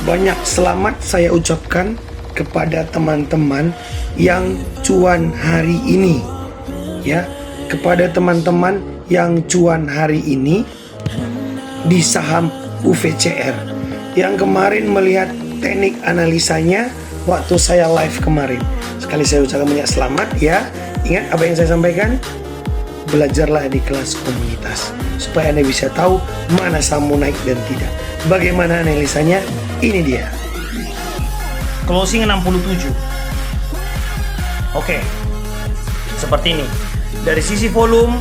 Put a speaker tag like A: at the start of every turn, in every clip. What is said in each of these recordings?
A: Banyak selamat saya ucapkan kepada teman-teman yang cuan hari ini. Ya, kepada teman-teman yang cuan hari ini di saham UVCR. Yang kemarin melihat teknik analisanya waktu saya live kemarin. Sekali saya ucapkan banyak selamat ya. Ingat apa yang saya sampaikan? Belajarlah di kelas komunitas supaya Anda bisa tahu mana saham mau naik dan tidak. Bagaimana analisanya? Ini dia.
B: Closing 67. Oke. Seperti ini. Dari sisi volume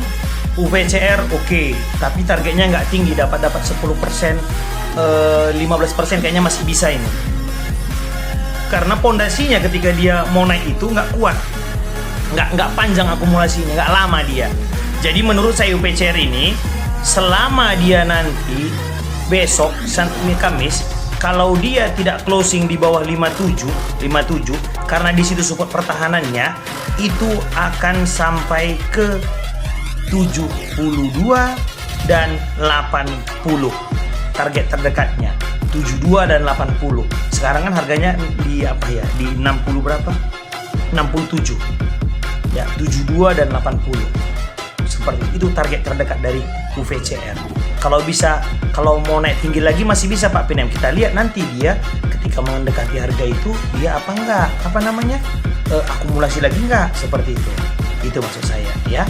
B: UVCR oke, tapi targetnya nggak tinggi, dapat 10%, 15% kayaknya masih bisa ini. Karena pondasinya ketika dia mau naik itu nggak kuat, nggak panjang akumulasinya, nggak lama dia. Jadi menurut saya UVCR ini selama dia nanti besok ini Kamis, kalau dia tidak closing di bawah 57 karena di situ support pertahanannya itu akan sampai ke 72 dan 80 target terdekatnya 72 dan 80. Sekarang kan harganya di apa ya, di 60 berapa, 67 ya, 72 dan 80 seperti itu target terdekat dari UVCR. Kalau bisa, kalau mau naik tinggi lagi masih bisa Pak Pinem. Kita lihat nanti dia ketika mendekati harga itu dia apa enggak, apa namanya, akumulasi lagi enggak, seperti itu. Itu maksud saya ya.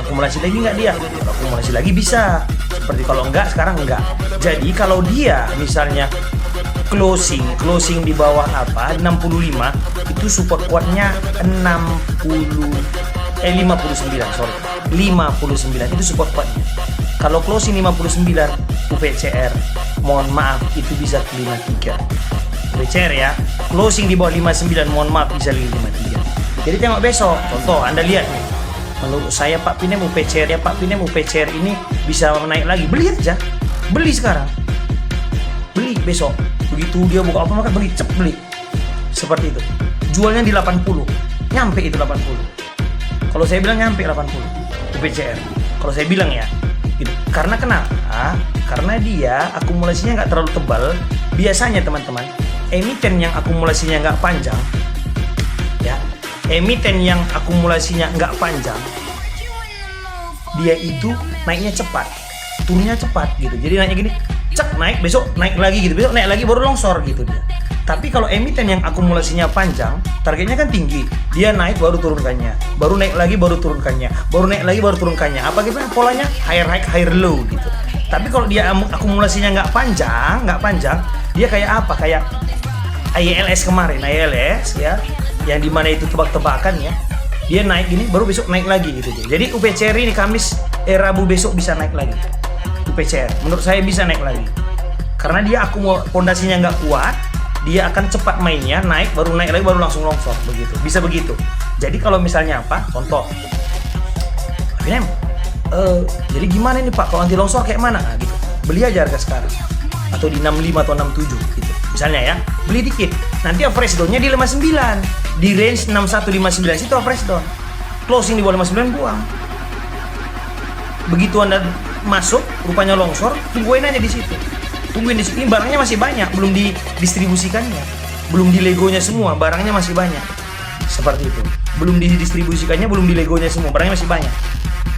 B: Akumulasi lagi enggak dia? Kalau akumulasi lagi bisa. Seperti kalau enggak sekarang enggak. Jadi kalau dia misalnya closing di bawah apa 65 itu support kuatnya 59 itu support kuatnya. Kalau closing 59 UVCR mohon maaf itu bisa ke 53 UVCR ya. Closing di bawah 59 mohon maaf bisa ke 53. Jadi tengok besok, contoh Anda lihat nih, menurut saya Pak Pinem UVCR ya, Pak Pinem UVCR ini bisa naik lagi, beli aja, beli sekarang, beli besok. Begitu dia buka apa maka beli, cep beli. Seperti itu. Jualnya di 80. Nyampe itu 80. Kalau saya bilang nyampe 80 UVCR. Kalau saya bilang ya. Gitu. Karena kenapa? Karena dia akumulasinya nggak terlalu tebal. Biasanya teman-teman, emiten yang akumulasinya nggak panjang, ya, emiten yang akumulasinya nggak panjang, dia itu naiknya cepat, turunnya cepat gitu. Jadi naiknya gini, cek naik, besok naik lagi gitu, besok naik lagi baru longsor gitu dia. Tapi kalau emiten yang akumulasinya panjang, targetnya kan tinggi, dia naik baru turunkannya, baru naik lagi baru turunkannya, baru naik lagi baru turunkannya. Apa gitu polanya? Higher high, higher low gitu. Tapi kalau dia akumulasinya nggak panjang, dia kayak apa? Kayak ILS kemarin, ILS ya, yang dimana itu tebak-tebakan ya. Dia naik gini, baru besok naik lagi gitu. Jadi UVCR ini Kamis, Rabu besok bisa naik lagi. UVCR, menurut saya bisa naik lagi. Karena dia pondasinya nggak kuat, dia akan cepat mainnya, naik baru lagi baru langsung longsor begitu. Bisa begitu. Jadi kalau misalnya apa? Contoh. Pinem, jadi gimana nih Pak kalau anti longsor kayak mana? Nah, gitu. Beli aja harga sekarang. Atau di 65 atau 67 gitu. Misalnya ya, beli dikit. Nanti average down-nya di 59. Di range 6159 itu average down. Closing di bawah 59 buang. Begitu Anda masuk, rupanya longsor, tungguin aja di situ. Tungguin di sini, barangnya masih banyak, belum didistribusikannya, belum di legonya semua, barangnya masih banyak. Seperti itu. Belum didistribusikannya, belum di legonya semua, barangnya masih banyak.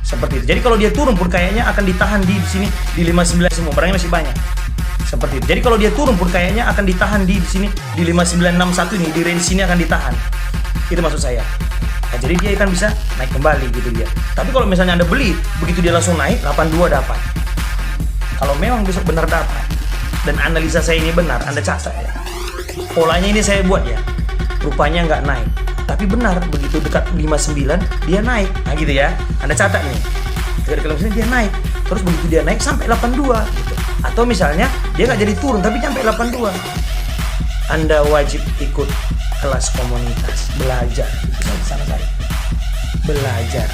B: Seperti itu. Jadi kalau dia turun pun kayaknya akan ditahan di sini di 59 semua, barangnya masih banyak. Seperti itu. Jadi kalau dia turun pun kayaknya akan ditahan di sini di 5961 ini, di range sini akan ditahan. Itu maksud saya. Nah, jadi dia akan bisa naik kembali gitu dia. Tapi kalau misalnya Anda beli, begitu dia langsung naik 82 dapat. Kalau memang besok benar dapat dan analisa saya ini benar, Anda catat ya. Polanya ini saya buat ya. Rupanya nggak naik. Tapi benar, begitu dekat 59 dia naik. Nah gitu ya. Anda catat nih. Dekat 59 dia naik. Terus begitu dia naik sampai 82 gitu. Atau misalnya dia nggak jadi turun tapi sampai 82. Anda wajib ikut kelas komunitas, belajar. Itu sama saya. Belajar.